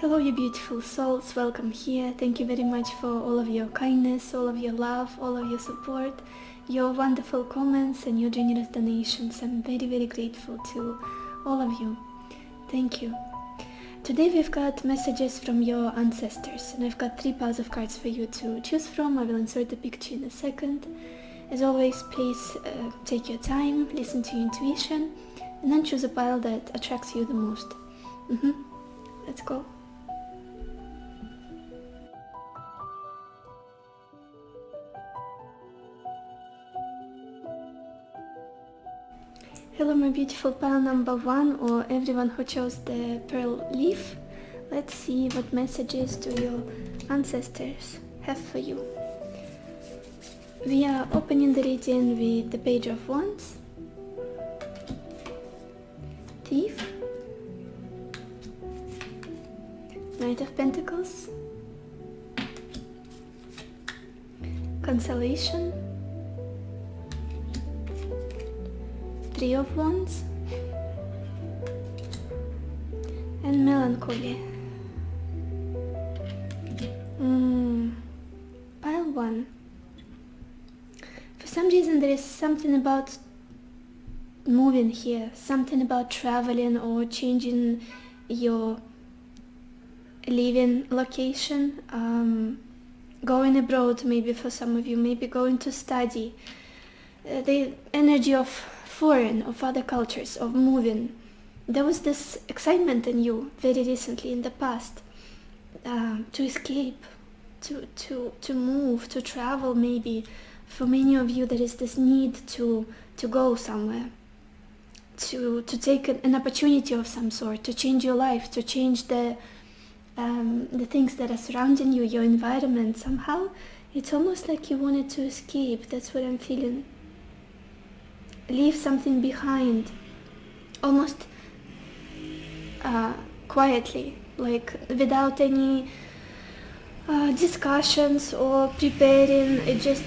Hello, you beautiful souls, welcome here. Thank you very much for all of your kindness, all of your love, all of your support, your wonderful comments and your generous donations. I'm very grateful to all of you. Thank you. Today we've got messages from your ancestors, and I've got 3 piles of cards for you to choose from. I will insert the picture in a second. As always, please take your time, listen to your intuition, and then choose a pile that attracts you the most. Let's go. Hello my beautiful pile number 1, or everyone who chose the pearl leaf. Let's see what messages do your ancestors have for you. We are opening the reading with the Page of Wands, Thief, Knight of Pentacles, Consolation, Three of Wands, and Melancholy. Pile 1. For some reason there is something about moving here, something about traveling or changing your living location, going abroad maybe for some of you, maybe going to study. The energy of foreign, of other cultures, of moving. There was this excitement in you very recently in the past, to escape, to move, to travel maybe. For many of you there is this need to go somewhere, to take an opportunity of some sort, to change your life, to change the things that are surrounding you, your environment. Somehow it's almost like you wanted to escape. That's what I'm feeling. Leave something behind, almost quietly, like without any discussions or preparing. It just,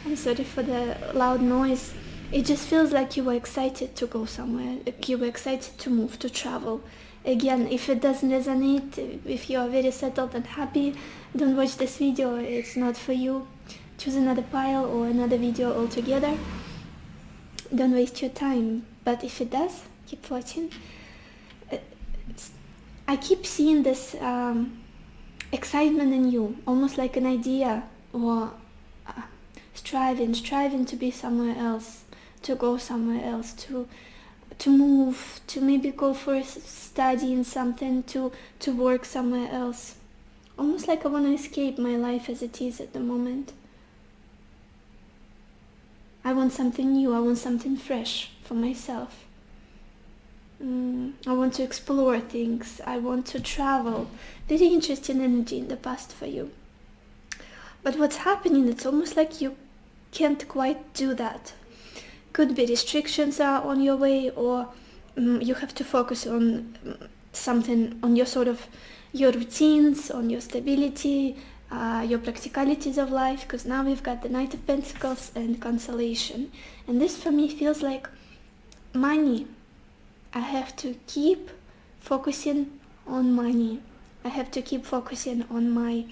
I'm sorry for the loud noise, it just feels like you were excited to go somewhere, you were excited to move, to travel. Again, if it doesn't resonate, if you are very settled and happy, don't watch this video, it's not for you. Choose another pile or another video altogether. Don't waste your time. But if it does, keep watching. I keep seeing this excitement in you, almost like an idea, or striving to be somewhere else, to go somewhere else, to move, to maybe go for studying something, to work somewhere else. Almost like I want to escape my life as it is at the moment. I want something new, I want something fresh for myself. I want to explore things, I want to travel. Very interesting energy in the past for you. But what's happening, it's almost like you can't quite do that. Could be restrictions are on your way, or you have to focus on something, on your your routines, on your stability, your practicalities of life, because now we've got the Knight of Pentacles and Consolation. And this for me feels like money. I have to keep focusing on money. I have to keep focusing on my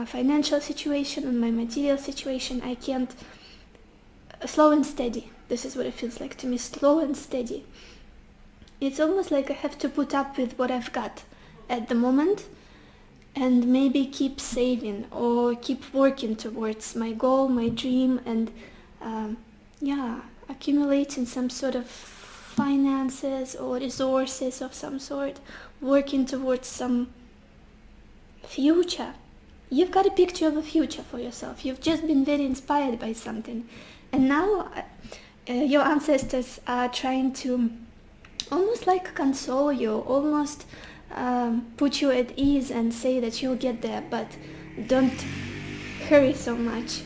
financial situation, on my material situation. I can't, slow and steady. This is what it feels like to me, slow and steady. It's almost like I have to put up with what I've got at the moment, and maybe keep saving or keep working towards my goal, my dream, and accumulating some sort of finances or resources of some sort, working towards some future. You've got a picture of a future for yourself. You've just been very inspired by something, and now your ancestors are trying to almost like console you, almost put you at ease and say that you'll get there, but don't hurry so much.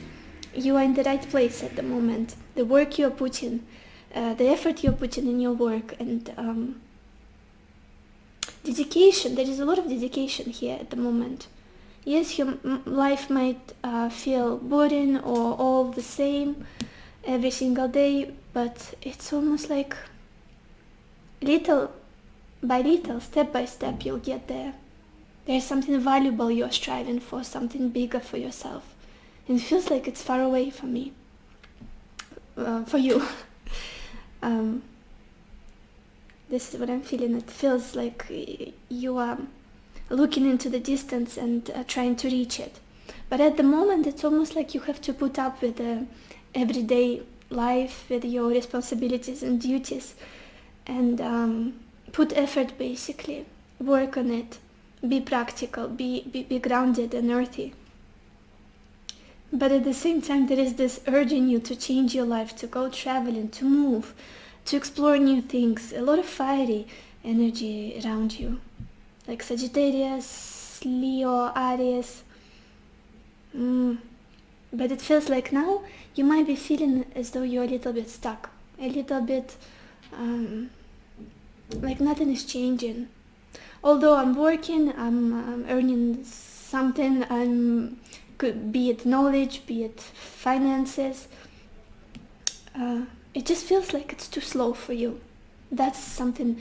You are in the right place at the moment. The work you're putting, the effort you're putting in your work, and dedication. There is a lot of dedication here at the moment. Yes, your life might feel boring or all the same every single day, but it's almost like little by little, step by step, you'll get there. There's something valuable you're striving for, something bigger for yourself. And it feels like it's far away from me, for you. This is what I'm feeling. It feels like you are looking into the distance and trying to reach it. But at the moment, it's almost like you have to put up with the everyday life, with your responsibilities and duties, and put effort, basically. Work on it. Be practical. Be grounded and earthy. But at the same time, there is this urge in you to change your life, to go traveling, to move, to explore new things. A lot of fiery energy around you, like Sagittarius, Leo, Aries. But it feels like now you might be feeling as though you're a little bit stuck, a little bit like nothing is changing. Although I'm working, I'm earning something, be it knowledge, be it finances, it just feels like it's too slow for you. That is something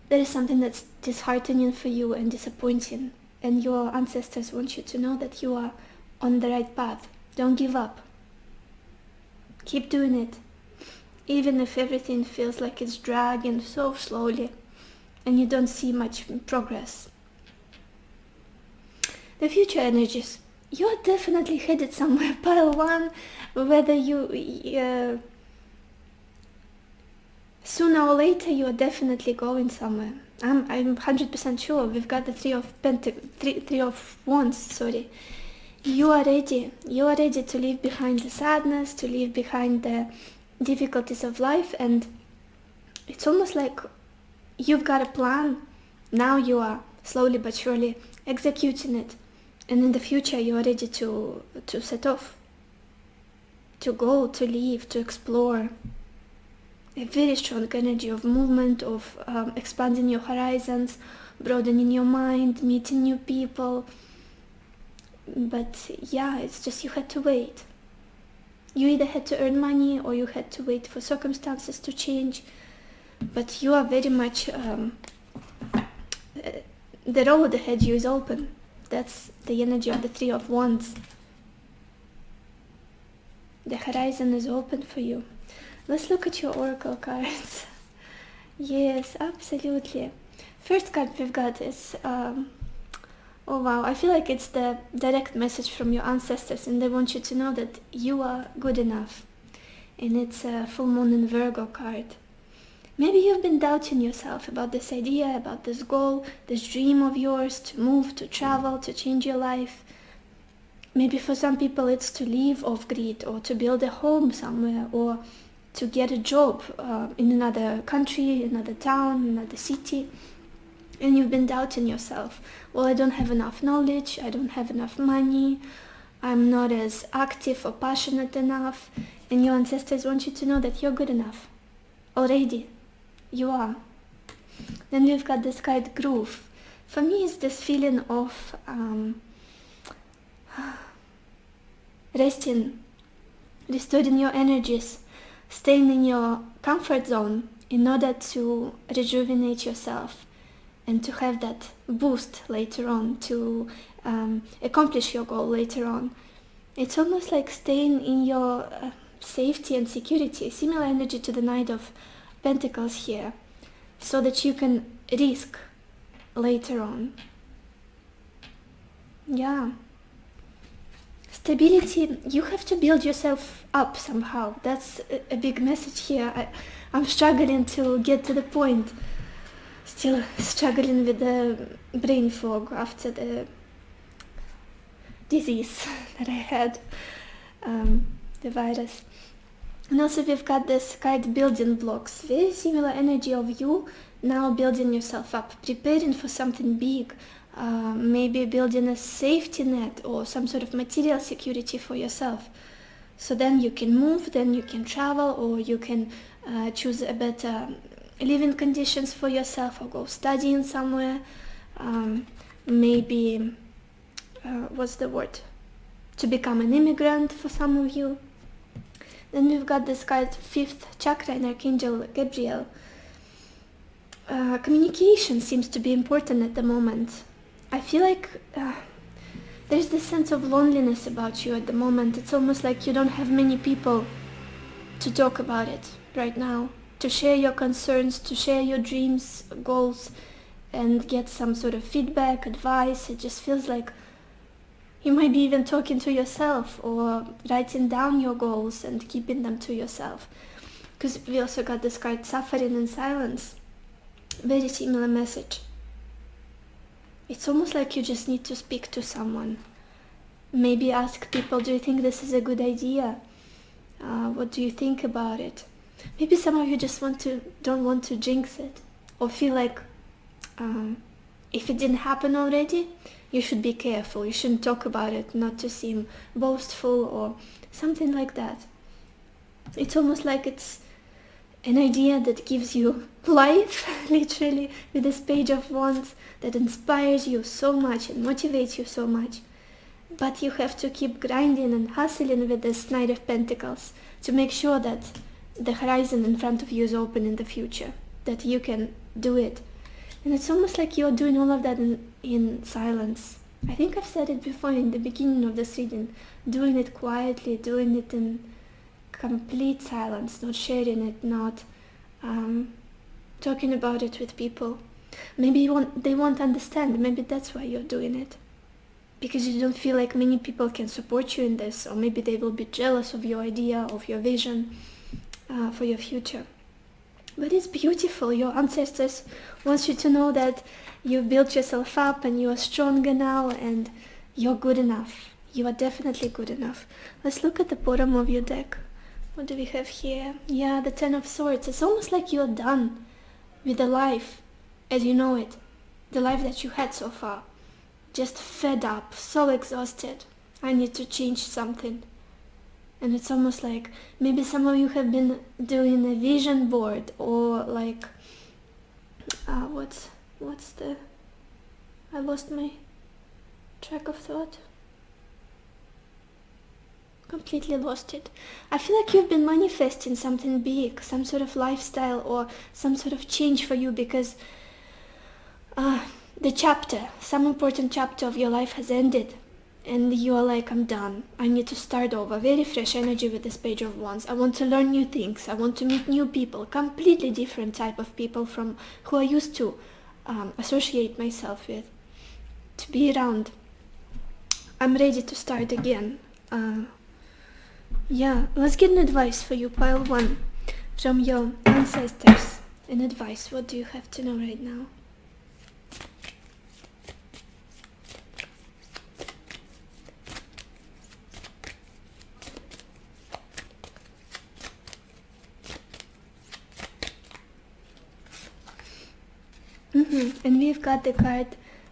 that's disheartening for you and disappointing. And your ancestors want you to know that you are on the right path. Don't give up. Keep doing it. Even if everything feels like it's dragging so slowly and you don't see much progress. The future energies. You're definitely headed somewhere, pile one, whether you... sooner or later, you're definitely going somewhere. I'm 100% sure. We've got the three of wands, sorry. You are ready. You are ready to leave behind the sadness, to leave behind the difficulties of life, and it's almost like you've got a plan. Now you are slowly but surely executing it, and in the future you are ready to set off, to go, to leave, to explore. A very strong energy of movement, of expanding your horizons, broadening your mind, meeting new people. But yeah, it's just you had to wait. You either had to earn money or you had to wait for circumstances to change. But you are very much... the road ahead you is open. That's the energy of the Three of Wands. The horizon is open for you. Let's look at your oracle cards. Yes, absolutely. First card we've got is... oh wow, I feel like it's the direct message from your ancestors, and they want you to know that you are good enough. And it's a full moon in Virgo card. Maybe you've been doubting yourself about this idea, about this goal, this dream of yours to move, to travel, to change your life. Maybe for some people it's to leave off-grid, or to build a home somewhere, or to get a job in another country, another town, another city. And you've been doubting yourself. Well, I don't have enough knowledge, I don't have enough money, I'm not as active or passionate enough. And your ancestors want you to know that you're good enough. Already. You are. Then we've got this card Groove. For me, it's this feeling of resting, restoring your energies, staying in your comfort zone in order to rejuvenate yourself and to have that boost later on, to accomplish your goal later on. It's almost like staying in your safety and security, similar energy to the Knight of Pentacles here, so that you can risk later on. Yeah. Stability, you have to build yourself up somehow. That's a big message here. I'm struggling to get to the point. Still struggling with the brain fog after the disease that I had, the virus. And also we've got this card Building Blocks, very similar energy of you now building yourself up, preparing for something big, maybe building a safety net or some sort of material security for yourself. So then you can move, then you can travel, or you can choose a better living conditions for yourself, or go studying somewhere, maybe, what's the word, to become an immigrant for some of you. Then we've got this card, 5th chakra in Archangel Gabriel. Communication seems to be important at the moment. I feel like there's this sense of loneliness about you at the moment. It's almost like you don't have many people to talk about it right now, to share your concerns, to share your dreams, goals, and get some sort of feedback, advice. It just feels like you might be even talking to yourself or writing down your goals and keeping them to yourself. Because we also got this card, suffering in silence. Very similar message. It's almost like you just need to speak to someone. Maybe ask people, do you think this is a good idea? What do you think about it? Maybe some of you just don't want to jinx it, or feel like if it didn't happen already, you should be careful. You shouldn't talk about it, not to seem boastful or something like that. It's almost like it's an idea that gives you life, literally, with this Page of Wands, that inspires you so much and motivates you so much. But you have to keep grinding and hustling with this Knight of Pentacles to make sure that the horizon in front of you is open in the future, that you can do it. And it's almost like you're doing all of that in silence. I think I've said it before in the beginning of this reading, doing it quietly, doing it in complete silence, not sharing it, not talking about it with people. Maybe they won't understand. Maybe that's why you're doing it, because you don't feel like many people can support you in this, or maybe they will be jealous of your idea, of your vision for your future. But it's beautiful. Your ancestors want you to know that you've built yourself up and you are stronger now and you're good enough. You are definitely good enough. Let's look at the bottom of your deck. What do we have here? Yeah, the Ten of Swords. It's almost like you're done with the life as you know it. The life that you had so far. Just fed up, so exhausted. I need to change something. And it's almost like maybe some of you have been doing a vision board, or like what's the, I lost my track of thought. Completely lost it. I feel like you've been manifesting something big, some sort of lifestyle or some sort of change for you, because some important chapter of your life has ended. And you are like, I'm done. I need to start over. Very fresh energy with this Page of Wands. I want to learn new things. I want to meet new people. Completely different type of people from who I used to associate myself with. To be around. I'm ready to start again. Yeah, let's get an advice for you, pile 1. From your ancestors. An advice. What do you have to know right now? And we've got the card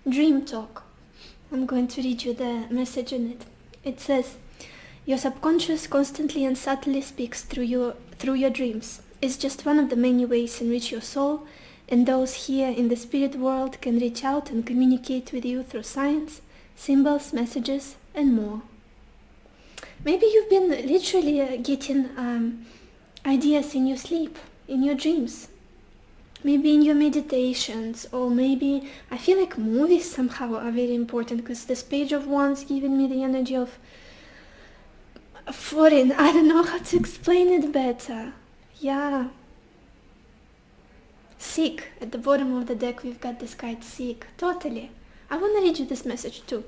Dream Talk. I'm going to read you the message in it. It says, your subconscious constantly and subtly speaks through your dreams. It's just one of the many ways in which your soul and those here in the spirit world can reach out and communicate with you through signs, symbols, messages, and more. Maybe you've been literally getting ideas in your sleep, in your dreams. Maybe in your meditations, or maybe I feel like movies somehow are very important, because this Page of Wands giving me the energy of foreign. I don't know how to explain it better. Yeah. Seek. At the bottom of the deck we've got this card Seek. Totally. I want to read you this message too.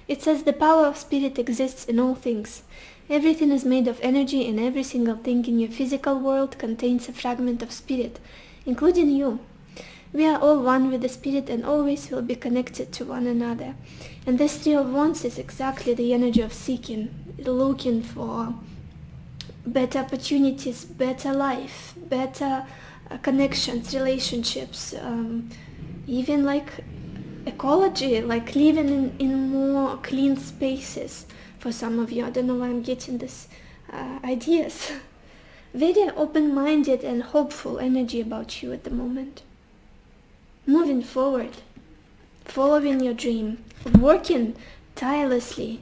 It says, the power of spirit exists in all things. Everything is made of energy, and every single thing in your physical world contains a fragment of spirit, including you. We are all one with the spirit and always will be connected to one another. And this Three of Wands is exactly the energy of seeking, looking for better opportunities, better life, better connections, relationships, even like ecology, like living in more clean spaces for some of you. I don't know why I'm getting these ideas. Very open-minded and hopeful energy about you at the moment. Moving forward, following your dream, working tirelessly,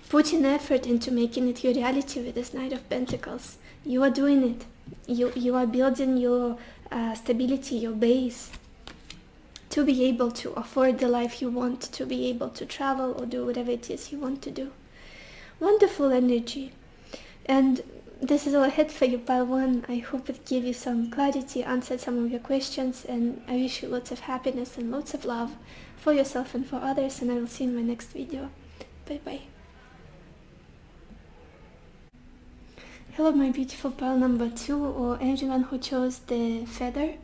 putting effort into making it your reality with this Knight of Pentacles. You are doing it. You are building your stability, your base. to be able to afford the life you want, to be able to travel or do whatever it is you want to do. Wonderful energy. And this is all ahead for you, pile 1. I hope it gave you some clarity, answered some of your questions, and I wish you lots of happiness and lots of love for yourself and for others, and I will see you in my next video. Bye bye. Hello my beautiful pile number 2, or everyone who chose the feather.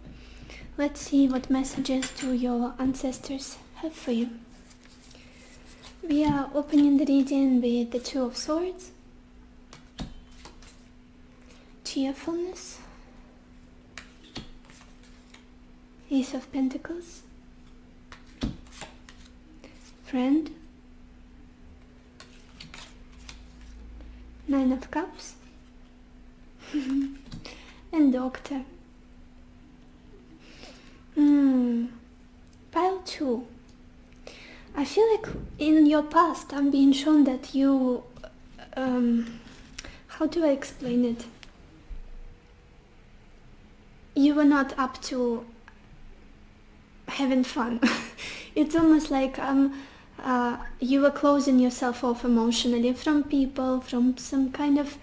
Let's see what messages do your ancestors have for you. We are opening the reading with the 2 of Swords, cheerfulness, Ace of Pentacles, friend, 9 of Cups, and Doctor. Pile 2. I feel like in your past I'm being shown that you, how do I explain it? You were not up to having fun. It's almost like you were closing yourself off emotionally from people, from some kind of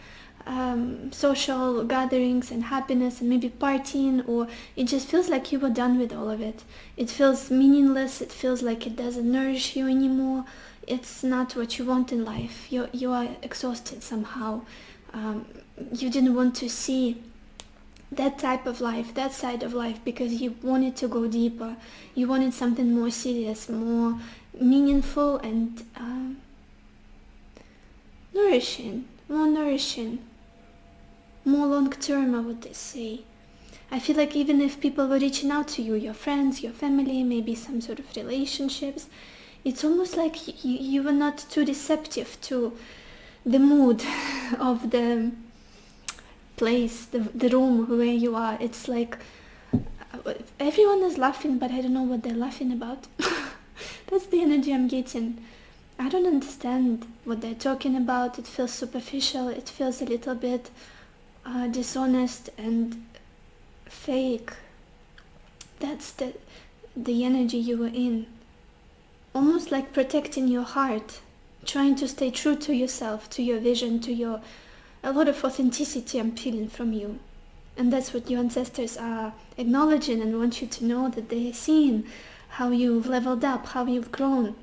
social gatherings and happiness and maybe partying, or it just feels like you were done with all of it. It feels meaningless, it feels like it doesn't nourish you anymore, it's not what you want in life. You are exhausted somehow. You didn't want to see that type of life, that side of life, because you wanted to go deeper. You wanted something more serious, more meaningful and nourishing, more long-term, I would say. I feel like even if people were reaching out to you, your friends, your family, maybe some sort of relationships, it's almost like you were not too receptive to the mood of the place, the room where you are. It's like everyone is laughing, but I don't know what they're laughing about. That's the energy I'm getting. I don't understand what they're talking about. It feels superficial, it feels a little bit dishonest and fake. That's the energy you were in. Almost like protecting your heart, trying to stay true to yourself, to your vision, to a lot of authenticity I'm feeling from you. And that's what your ancestors are acknowledging and want you to know, that they're seeing how you've leveled up, how you've grown.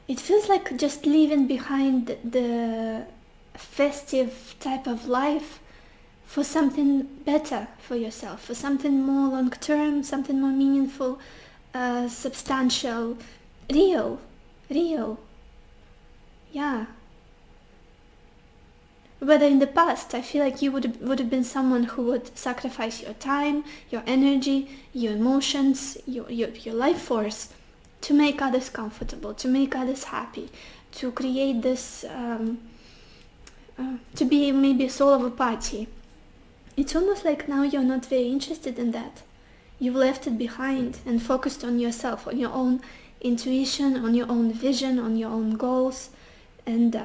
It feels like just leaving behind the festive type of life for something better for yourself, for something more long-term, something more meaningful, substantial, real. Yeah. Whether in the past, I feel like you would have been someone who would sacrifice your time, your energy, your emotions, your life force to make others comfortable, to make others happy, to create this, to be maybe a soul of a party. It's almost like now you're not very interested in that. You've left it behind and focused on yourself, on your own intuition, on your own vision, on your own goals, and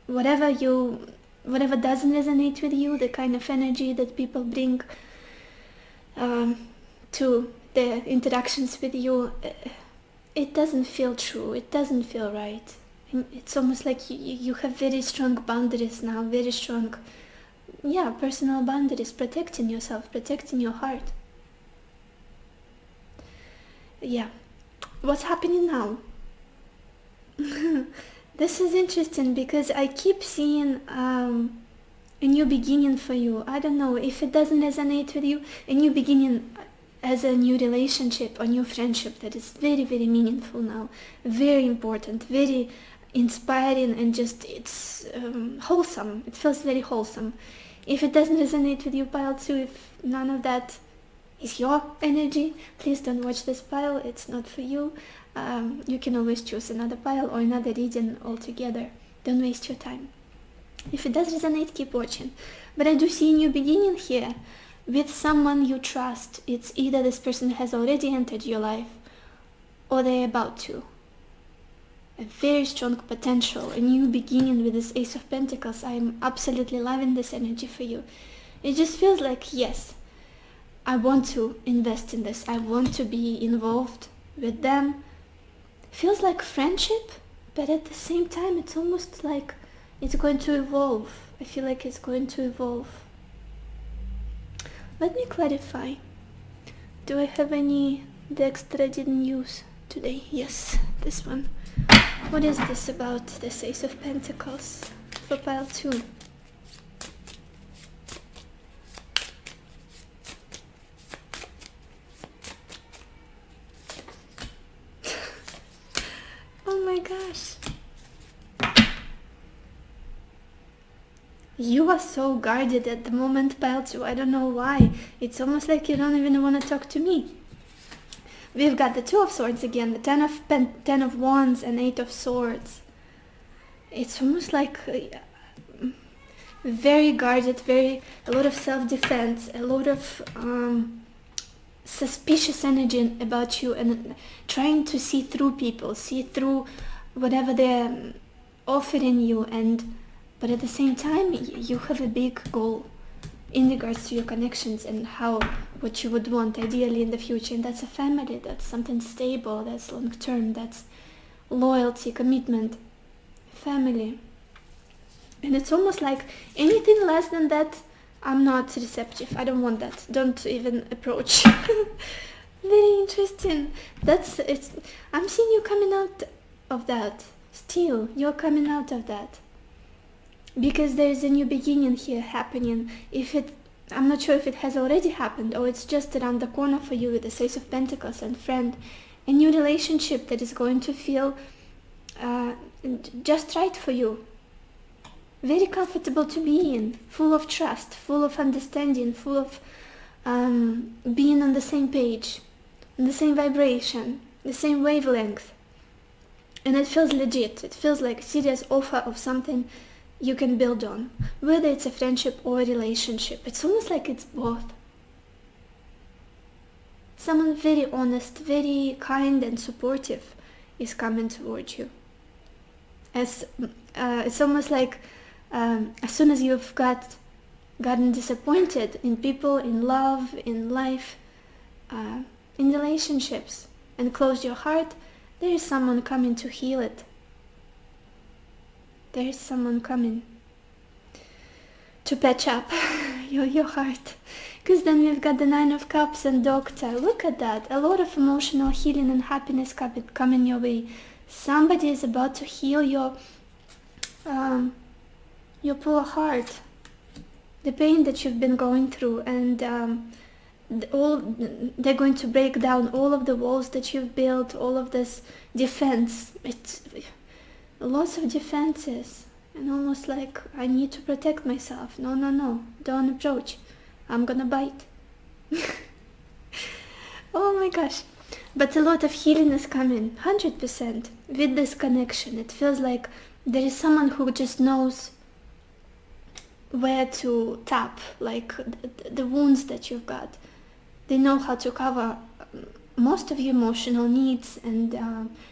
whatever doesn't resonate with you, the kind of energy that people bring to their interactions with you, it doesn't feel true, it doesn't feel right. It's almost like you have very strong boundaries now, very strong, personal boundaries, protecting yourself, protecting your heart. What's happening now? This is interesting because I keep seeing a new beginning for you. I don't know if it doesn't resonate with you, a new beginning as a new relationship or new friendship that is very, very meaningful now, very important, very inspiring, and just it's wholesome. It feels very wholesome. If it doesn't resonate with you, pile 2, if none of that is your energy, please don't watch this pile. It's not for you. You can always choose another pile or another reading altogether. Don't waste your time. If it does resonate, keep watching. But I do see a new beginning here with someone you trust. It's either this person has already entered your life or they're about to. A very strong potential, a new beginning with this Ace of Pentacles. I'm absolutely loving this energy for you. It just feels like, yes, I want to invest in this. I want to be involved with them. Feels like friendship, but at the same time it's almost like it's going to evolve. I feel like it's going to evolve. Let me clarify. Do I have any decks that I didn't use today? Yes, this one. What is this about this Ace of Pentacles for pile 2? Oh my gosh. You are so guarded at the moment, pile 2. I don't know why. It's almost like you don't even want to talk to me. We've got the Two of Swords again, the Ten of Wands and Eight of Swords. It's almost like very guarded, a lot of self-defense, a lot of suspicious energy about you, and trying to see through people, see through whatever they're offering you, but at the same time you have a big goal in regards to your connections and what you would want ideally in the future, and that's a family, that's something stable, that's long term, that's loyalty, commitment, family. And it's almost like anything less than that, I'm not receptive. I don't want that. Don't even approach. Very interesting. I'm seeing you coming out of that. Still, you're coming out of that. Because there is a new beginning here happening. I'm not sure if it has already happened or it's just around the corner for you with the Ace of Pentacles and friend. A new relationship that is going to feel just right for you. Very comfortable to be in, full of trust, full of understanding, full of being on the same page, on the same vibration, the same wavelength. And it feels legit. It feels like a serious offer of something you can build on, whether it's a friendship or a relationship. It's almost like it's both. Someone very honest, very kind and supportive is coming towards you. It's almost like as soon as you've gotten disappointed in people, in love, in life, in relationships, and closed your heart, there is someone coming to heal it. There is someone coming to patch up your heart. Because then we've got the Nine of Cups and Doctor. Look at that. A lot of emotional healing and happiness coming your way. Somebody is about to heal your poor heart, the pain that you've been going through, and they're going to break down all of the walls that you've built, all of this defense. It's lots of defenses, and almost like I need to protect myself. No, don't approach. I'm gonna bite. Oh my gosh. But a lot of healing is coming, 100%, with this connection. It feels like there is someone who just knows where to tap, like the wounds that you've got. They know how to cover most of your emotional needs, and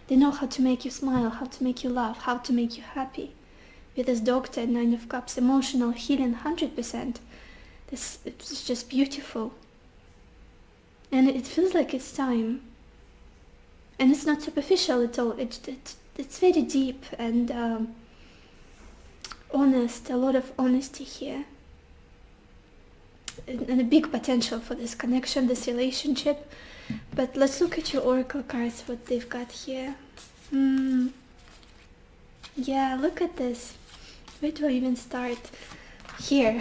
they know how to make you smile, how to make you laugh, how to make you happy. With this Doctor and Nine of Cups, emotional healing, 100%. It's just beautiful. And it feels like it's time. And it's not superficial at all. It's very deep and honest, a lot of honesty here. And a big potential for this connection, this relationship. But let's look at your oracle cards, what they've got here. Yeah, look at this. Where do I even start? Here.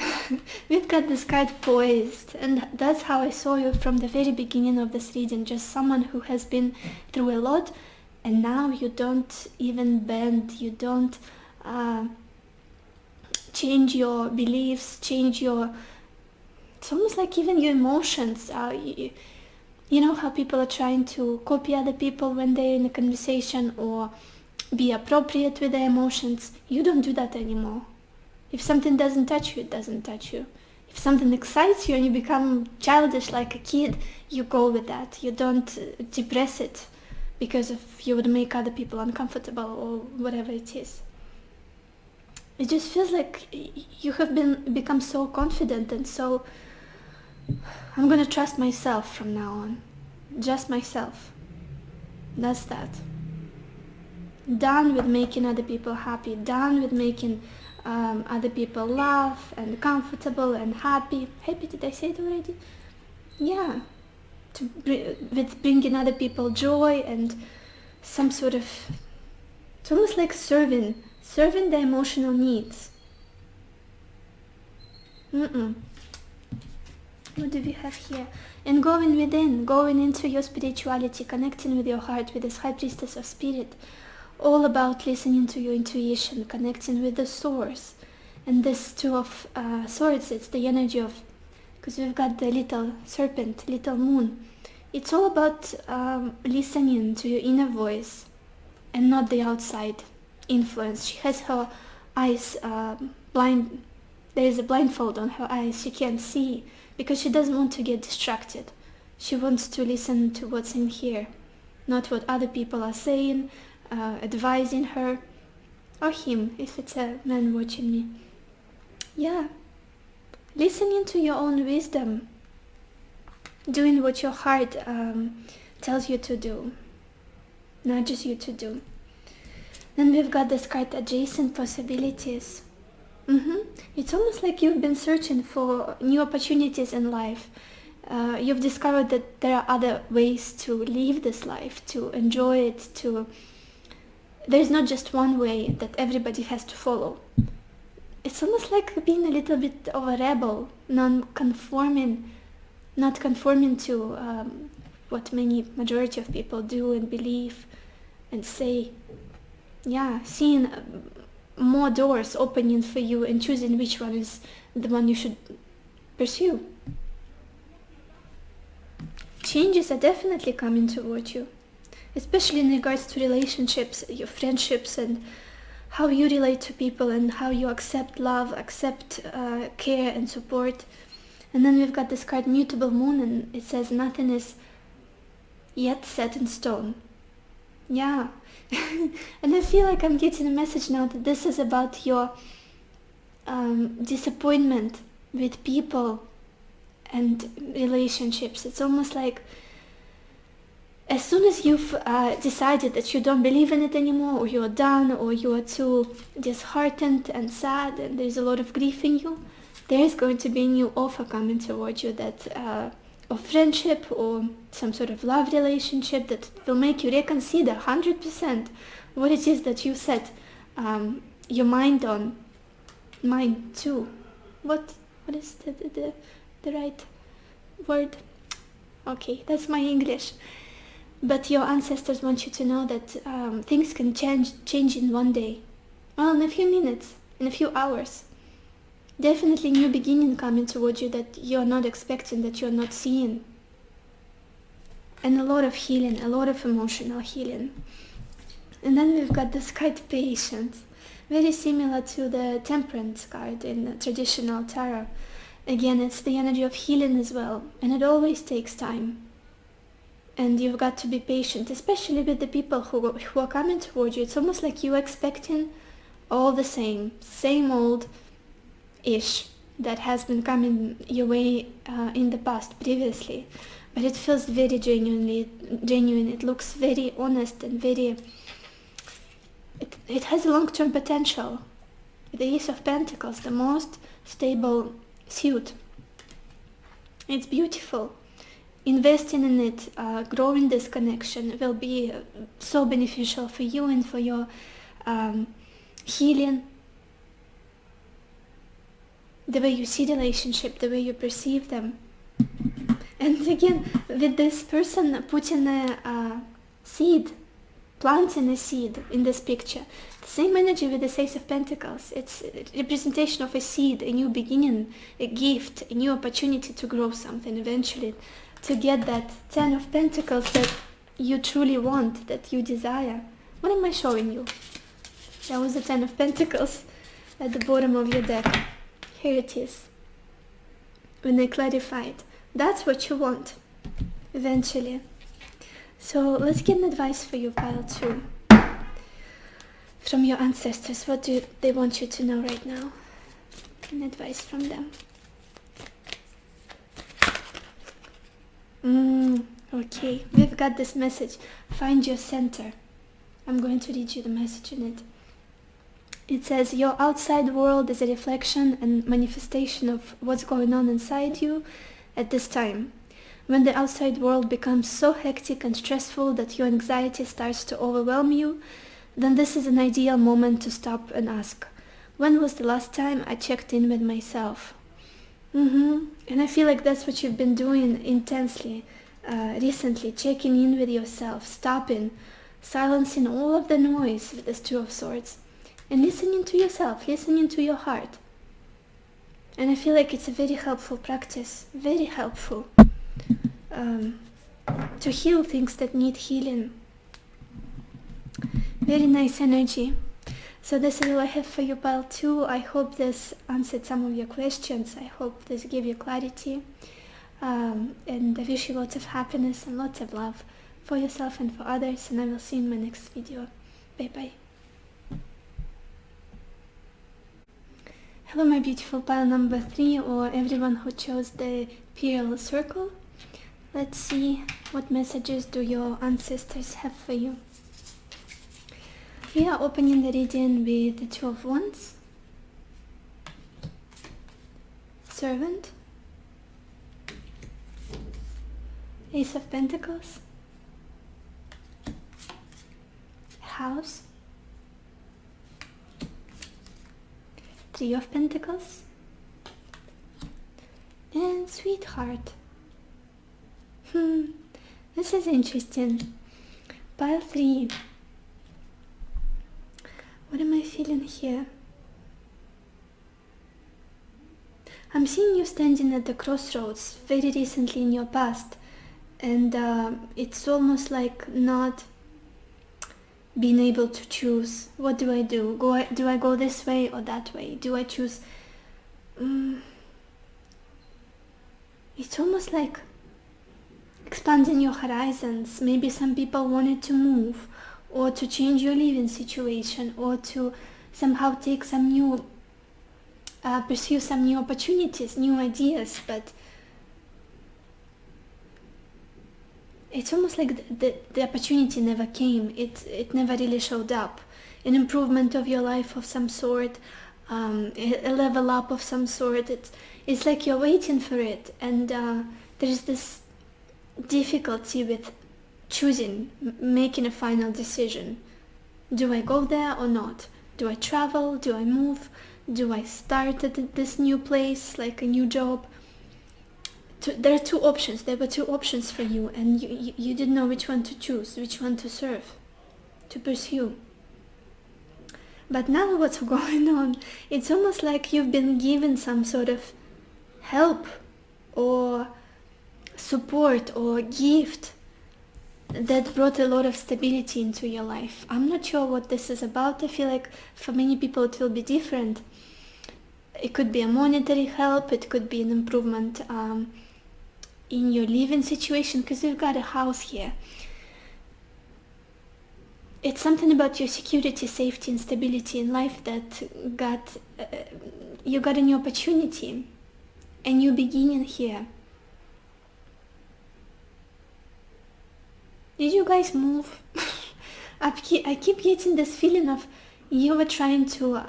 We've got this card Poised, and that's how I saw you from the very beginning of this reading. Just someone who has been through a lot, and now you don't even bend, you don't change your beliefs, it's almost like even your emotions. You know how people are trying to copy other people when they're in a conversation or be appropriate with their emotions? You don't do that anymore. If something doesn't touch you, it doesn't touch you. If something excites you and you become childish like a kid, you go with that. You don't depress it because you would make other people uncomfortable or whatever it is. It just feels like you have become so confident and so I'm gonna trust myself from now on. Just myself. That's that. Done with making other people happy. Done with making other people laugh and comfortable and happy. Happy, did I say it already? Yeah. With bringing other people joy and some sort of... It's almost like serving their emotional needs. What do we have here? And going within, going into your spirituality, connecting with your heart, with this High Priestess of Spirit. All about listening to your intuition, connecting with the source. And this Two of Swords, it's the energy of... Because we've got the little serpent, little moon. It's all about listening to your inner voice and not the outside influence. She has her eyes blind. There is a blindfold on her eyes. She can't see because she doesn't want to get distracted. She wants to listen to what's in here, not what other people are saying, advising her, or him, if it's a man watching me. Yeah. Listening to your own wisdom. Doing what your heart tells you to do. Nudges you to do. Then we've got this card, Adjacent Possibilities. It's almost like you've been searching for new opportunities in life. You've discovered that there are other ways to live this life, to enjoy it, to... There's not just one way that everybody has to follow. It's almost like being a little bit of a rebel, not conforming to what majority of people do and believe and say. Yeah, seeing more doors opening for you and choosing which one is the one you should pursue. Changes are definitely coming toward you, especially in regards to relationships, your friendships, and how you relate to people and how you accept love, accept care and support. And then we've got this card, Mutable Moon, and it says nothing is yet set in stone. Yeah. And I feel like I'm getting a message now that this is about your disappointment with people and relationships. It's almost like as soon as you've decided that you don't believe in it anymore, or you're done, or you are too disheartened and sad and there's a lot of grief in you, there is going to be a new offer coming towards you that of friendship or some sort of love relationship that will make you reconsider 100% what it is that you set your mind on. Mind too. What is the right word? Okay, that's my English. But your ancestors want you to know that things can change in one day. Well, in a few minutes, in a few hours. Definitely new beginning coming towards you that you're not expecting, that you're not seeing. And a lot of healing, a lot of emotional healing. And then we've got this card, Patience. Very similar to the Temperance card in traditional tarot. Again, it's the energy of healing as well. And it always takes time. And you've got to be patient, especially with the people who are coming towards you. It's almost like you're expecting all the same old-ish that has been coming your way in the past, previously. But it feels very genuine. It looks very honest and very... It has a long-term potential. The Ace of Pentacles, the most stable suit. It's beautiful. Investing in it, growing this connection will be so beneficial for you and for your healing. The way you see relationship, the way you perceive them. And again, with this person putting a seed, planting a seed in this picture, the same energy with the Ace of Pentacles. It's a representation of a seed, a new beginning, a gift, a new opportunity to grow something eventually, to get that 10 of Pentacles that you truly want, that you desire. What am I showing you? That was the 10 of Pentacles at the bottom of your deck. Here it is. When I clarified, that's what you want, eventually. So let's get an advice for you, pile 2. From your ancestors, what do they want you to know right now? An advice from them. Okay, we've got this message. Find your center. I'm going to read you the message in it. It says, your outside world is a reflection and manifestation of what's going on inside you at this time. When the outside world becomes so hectic and stressful that your anxiety starts to overwhelm you, then this is an ideal moment to stop and ask, when was the last time I checked in with myself? And I feel like that's what you've been doing intensely recently, checking in with yourself, stopping, silencing all of the noise with this Two of Swords, and listening to yourself, listening to your heart. And I feel like it's a very helpful practice, very helpful to heal things that need healing. Very nice energy. So this is all I have for you, pile 2. I hope this answered some of your questions. I hope this gave you clarity. And I wish you lots of happiness and lots of love for yourself and for others. And I will see you in my next video. Bye bye. Hello my beautiful pile number 3, or everyone who chose the Pearl Circle. Let's see what messages do your ancestors have for you. We are opening the reading with the Two of Wands, Servant, Ace of Pentacles, House, Three of Pentacles, and Sweetheart. This is interesting. Pile 3. What am I feeling here? I'm seeing you standing at the crossroads very recently in your past, and it's almost like not being able to choose. What do I do? Do I go this way or that way? Do I choose? It's almost like expanding your horizons. Maybe some people wanted to move, or to change your living situation, or to somehow take some new, pursue some new opportunities, new ideas, but it's almost like the opportunity never came. It never really showed up. An improvement of your life of some sort, a level up of some sort. It's like you're waiting for it, and there's this difficulty with choosing, making a final decision. Do I go there or not? Do I travel? Do I move? Do I start at this new place, like a new job? There are two options. There were two options for you, and you didn't know which one to choose, which one to serve, to pursue. But now what's going on? It's almost like you've been given some sort of help or support or gift that brought a lot of stability into your life. I'm not sure what this is about. I feel like for many people it will be different. It could be a monetary help, it could be an improvement in your living situation, because you've got a house here. It's something about your security, safety and stability in life that you got a new opportunity, a new beginning here. Did you guys move? I keep getting this feeling of you were trying to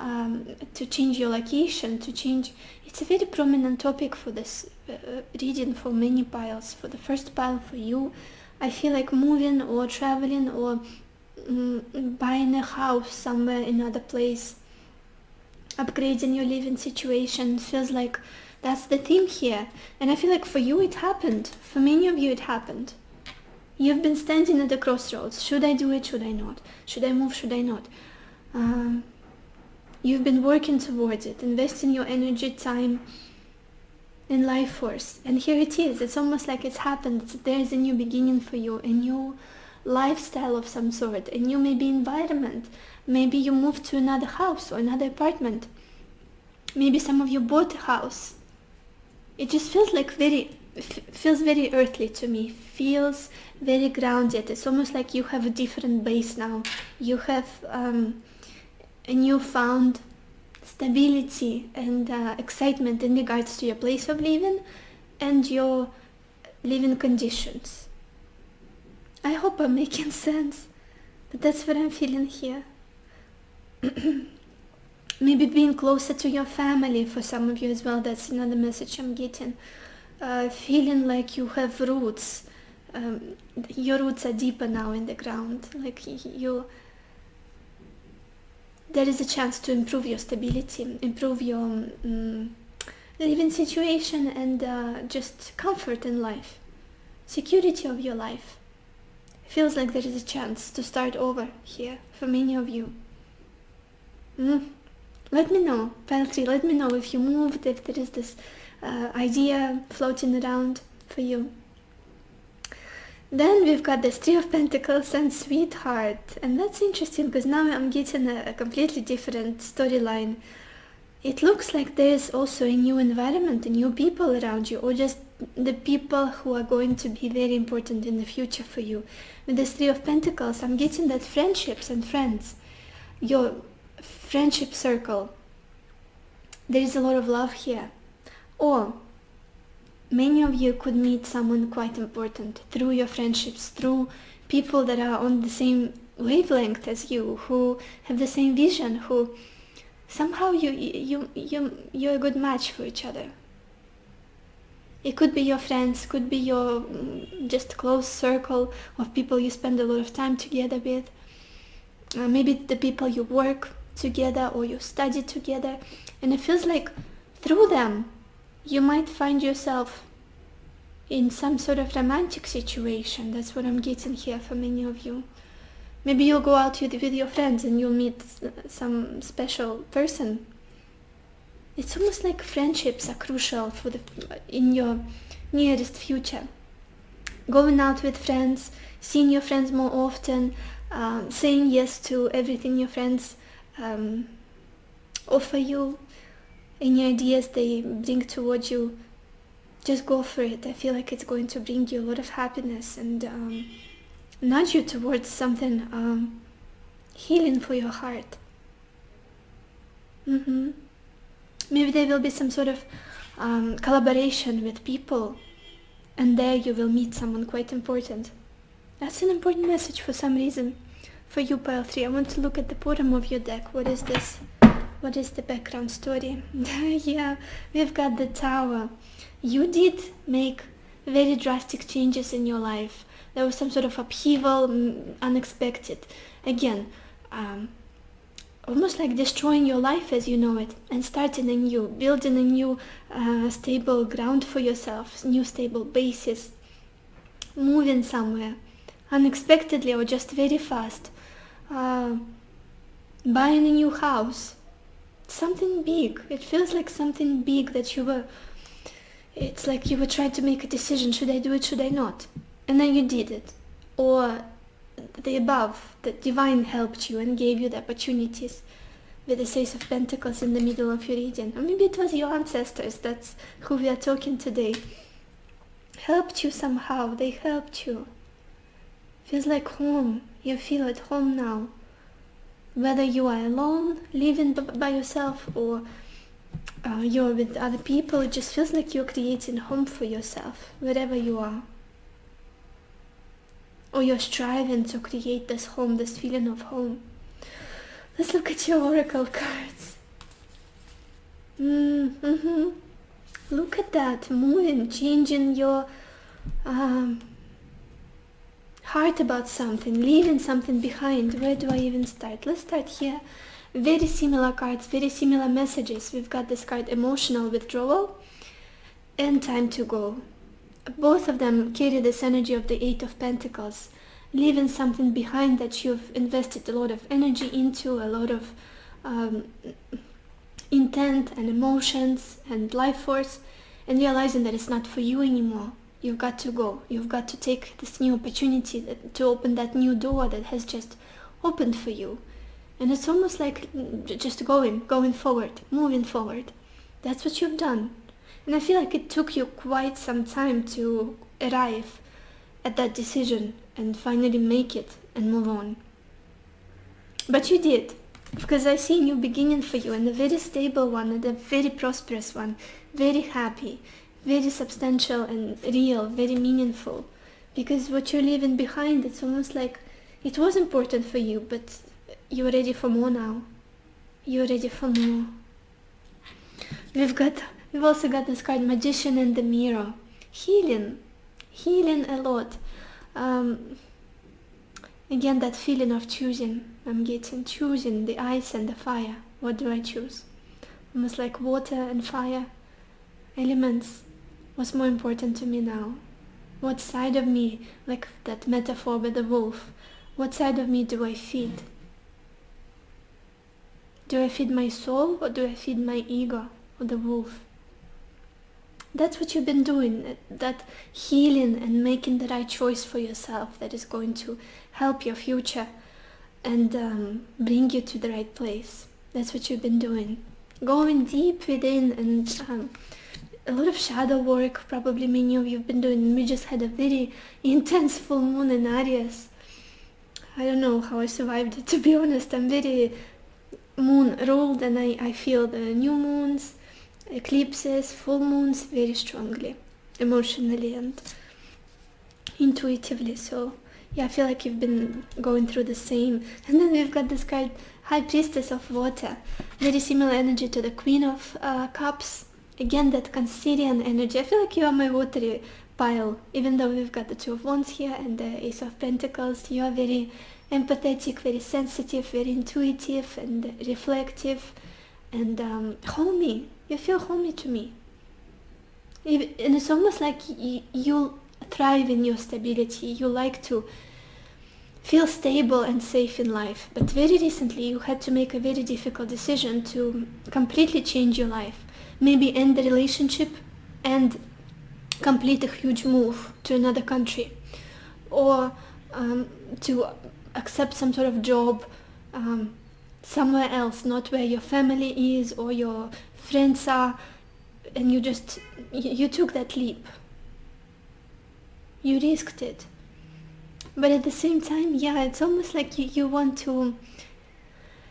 change your location, to change. It's a very prominent topic for this reading for many piles. For the first pile, for you, I feel like moving or traveling or buying a house somewhere, another place, upgrading your living situation. Feels like that's the theme here. And I feel like for you it happened. For many of you it happened. You've been standing at the crossroads. Should I do it? Should I not? Should I move? Should I not? You've been working towards it, investing your energy, time, and life force. And here it is. It's almost like it's happened. There's a new beginning for you, a new lifestyle of some sort, a new maybe environment. Maybe you moved to another house or another apartment. Maybe some of you bought a house. It just feels like feels very earthly to me, feels very grounded. It's almost like you have a different base now. You have a newfound stability and excitement in regards to your place of living and your living conditions. I hope I'm making sense, but that's what I'm feeling here. Maybe being closer to your family for some of you as well. That's another message I'm getting. Feeling like you have roots. Your roots are deeper now in the ground. Like there is a chance to improve your stability, improve your living situation, and just comfort in life, security of your life. Feels like there is a chance to start over here for many of you. Let me know, pile 3, let me know if you moved, if there is this idea floating around for you. Then we've got this 3 of Pentacles and Sweetheart, and that's interesting because now I'm getting a completely different storyline. It looks like there's also a new environment, new people around you, or just the people who are going to be very important in the future for you. With this 3 of Pentacles, I'm getting that friendships and friends, your friendship circle, there is a lot of love here. Or many of you could meet someone quite important through your friendships, through people that are on the same wavelength as you, who have the same vision, who somehow you're a good match for each other. It could be your friends, could be your just close circle of people you spend a lot of time together with. Maybe the people you work together or you study together, and it feels like through them you might find yourself in some sort of romantic situation. That's what I'm getting here for many of you. Maybe you'll go out with your friends and you'll meet some special person. It's almost like friendships are crucial for in your nearest future. Going out with friends, seeing your friends more often, saying yes to everything your friends offer you, any ideas they bring towards you, just go for it. I feel like it's going to bring you a lot of happiness and nudge you towards something healing for your heart. Maybe there will be some sort of collaboration with people, and there you will meet someone quite important. That's an important message for some reason. For you, pile 3, I want to look at the bottom of your deck. What is this? What is the background story? Yeah, we've got the Tower. You did make very drastic changes in your life. There was some sort of upheaval, unexpected. Again, almost like destroying your life as you know it and starting anew, building a new stable ground for yourself, new stable basis, moving somewhere unexpectedly or just very fast, buying a new house, something big. It feels like something big that it's like you were trying to make a decision, should I do it, should I not? And then you did it. Or the above, the divine helped you and gave you the opportunities with the Ace of Pentacles in the middle of your reading. Or maybe it was your ancestors, that's who we are talking today. Helped you somehow, they helped you. Feels like home, you feel at home now. Whether you are alone, living by yourself, or you're with other people, it just feels like you're creating home for yourself, wherever you are. Or you're striving to create this home, this feeling of home. Let's look at your oracle cards. Look at that, moving, changing your heart about something, leaving something behind. Where do I even start? Let's start here. Very similar cards, very similar messages. We've got this card, emotional withdrawal and time to go. Both of them carry this energy of the 8 of Pentacles, leaving something behind that you've invested a lot of energy into, a lot of intent and emotions and life force, and realizing that it's not for you anymore. You've got to go. You've got to take this new opportunity to open that new door that has just opened for you. And it's almost like just going forward, moving forward. That's what you've done. And I feel like it took you quite some time to arrive at that decision and finally make it and move on. But you did, because I see a new beginning for you, and a very stable one, and a very prosperous one, very happy, very substantial and real, very meaningful. Because what you're leaving behind, it's almost like it was important for you, but you're ready for more now. You're ready for more. We've also got this card, Magician and the Mirror. Healing a lot. Again, that feeling of choosing. I'm getting choosing the ice and the fire. What do I choose? Almost like water and fire elements. What's more important to me now? What side of me, like that metaphor with the wolf, what side of me do I feed? Do I feed my soul, or do I feed my ego, or the wolf? That's what you've been doing, that healing and making the right choice for yourself that is going to help your future and bring you to the right place. That's what you've been doing. Going deep within, and a lot of shadow work, probably many of you have been doing. We just had a very intense full moon in Aries. I don't know how I survived it, to be honest. I'm very moon ruled, and I feel the new moons, eclipses, full moons very strongly, emotionally and intuitively. So yeah, I feel like you've been going through the same. And then we've got this card, High Priestess of Water, very similar energy to the Queen of Cups. Again, that Cancerian energy. I feel like you are my watery pile, even though we've got the Two of Wands here and the Ace of Pentacles. You are very empathetic, very sensitive, very intuitive and reflective, and homey. You feel homey to me. And it's almost like you thrive in your stability. You like to feel stable and safe in life. But very recently you had to make a very difficult decision to completely change your life. Maybe end the relationship and complete a huge move to another country, or to accept some sort of job somewhere else, not where your family is or your friends are, and you took that leap. You risked it. But at the same time, yeah, it's almost like you want to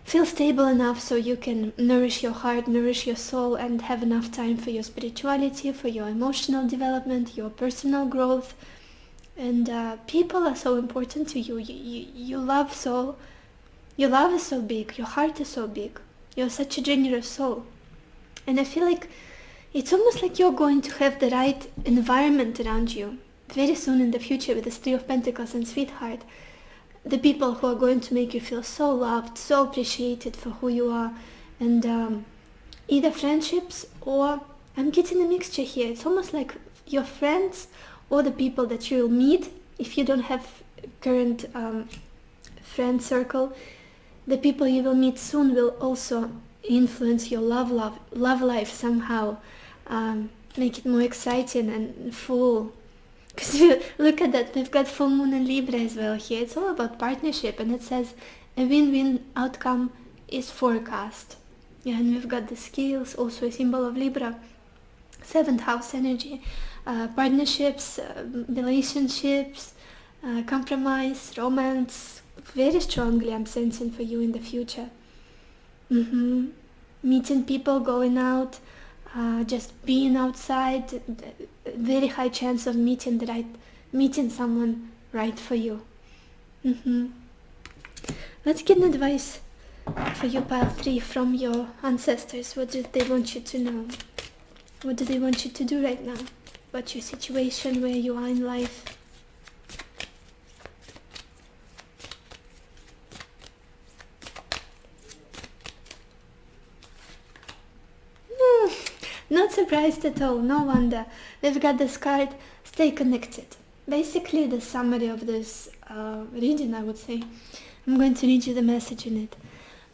feel stable enough so you can nourish your heart, nourish your soul, and have enough time for your spirituality, for your emotional development, your personal growth. And people are so important to you. Your love is so big, your heart is so big. You're such a generous soul. And I feel like it's almost like you're going to have the right environment around you very soon in the future with this Three of Pentacles and Sweetheart. The people who are going to make you feel so loved, so appreciated for who you are. And either friendships, or I'm getting a mixture here. It's almost like your friends or the people that you'll meet if you don't have current friend circle. The people you will meet soon will also influence your love life somehow, make it more exciting and full. Because look at that, we've got full moon in Libra as well here. It's all about partnership, and it says a win-win outcome is forecast. Yeah, and we've got the scales, also a symbol of Libra, 7th house energy, partnerships, relationships, compromise, romance, very strongly I'm sensing for you in the future. Meeting people, going out, just being outside, very high chance of meeting someone right for you. Let's get an advice for you, pile 3, from your ancestors. What do they want you to know? What do they want you to do right now? About your situation, where you are in life? Not surprised at all, no wonder. We've got this card, Stay Connected. Basically the summary of this reading, I would say. I'm going to read you the message in it.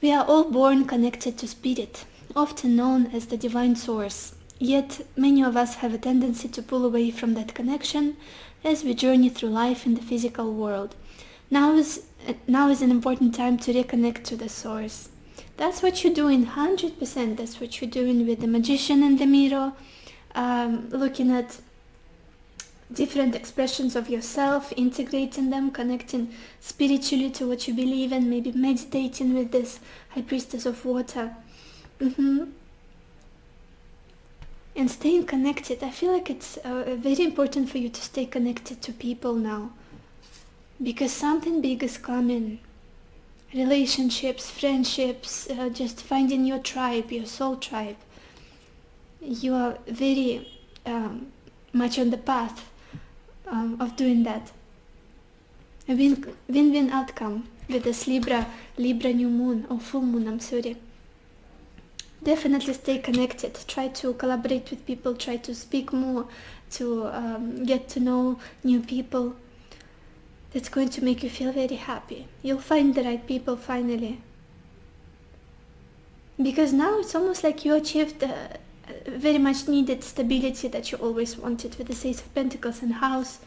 We are all born connected to Spirit, often known as the Divine Source. Yet many of us have a tendency to pull away from that connection as we journey through life in the physical world. Now is an important time to reconnect to the Source. That's what you're doing, 100%. That's what you're doing with the Magician and the Mirror, looking at different expressions of yourself, integrating them, connecting spiritually to what you believe in, maybe meditating with this High Priestess of Water. and staying connected. I feel like it's very important for you to stay connected to people now, because something big is coming. Relationships, friendships, just finding your tribe, your soul tribe. You are very much on the path of doing that. A win-win outcome with this Libra new moon, or full moon, I'm sorry. Definitely stay connected. Try to collaborate with people, try to speak more, to get to know new people. That's going to make you feel very happy. You'll find the right people finally. Because now it's almost like you achieved very much needed stability that you always wanted with the Ace of Pentacles and House.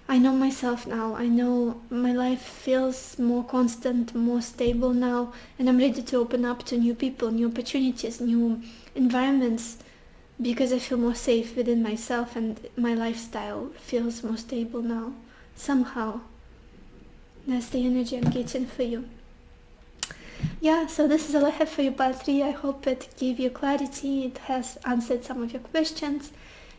I know myself now. I know my life feels more constant, more stable now, and I'm ready to open up to new people, new opportunities, new environments, because I feel more safe within myself and my lifestyle feels more stable now. Somehow. That's the energy I'm getting for you. Yeah, so this is all I have for you, part 3. I hope it gave you clarity, it has answered some of your questions,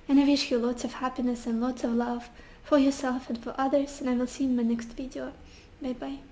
and I wish you lots of happiness and lots of love for yourself and for others, and I will see you in my next video. Bye bye.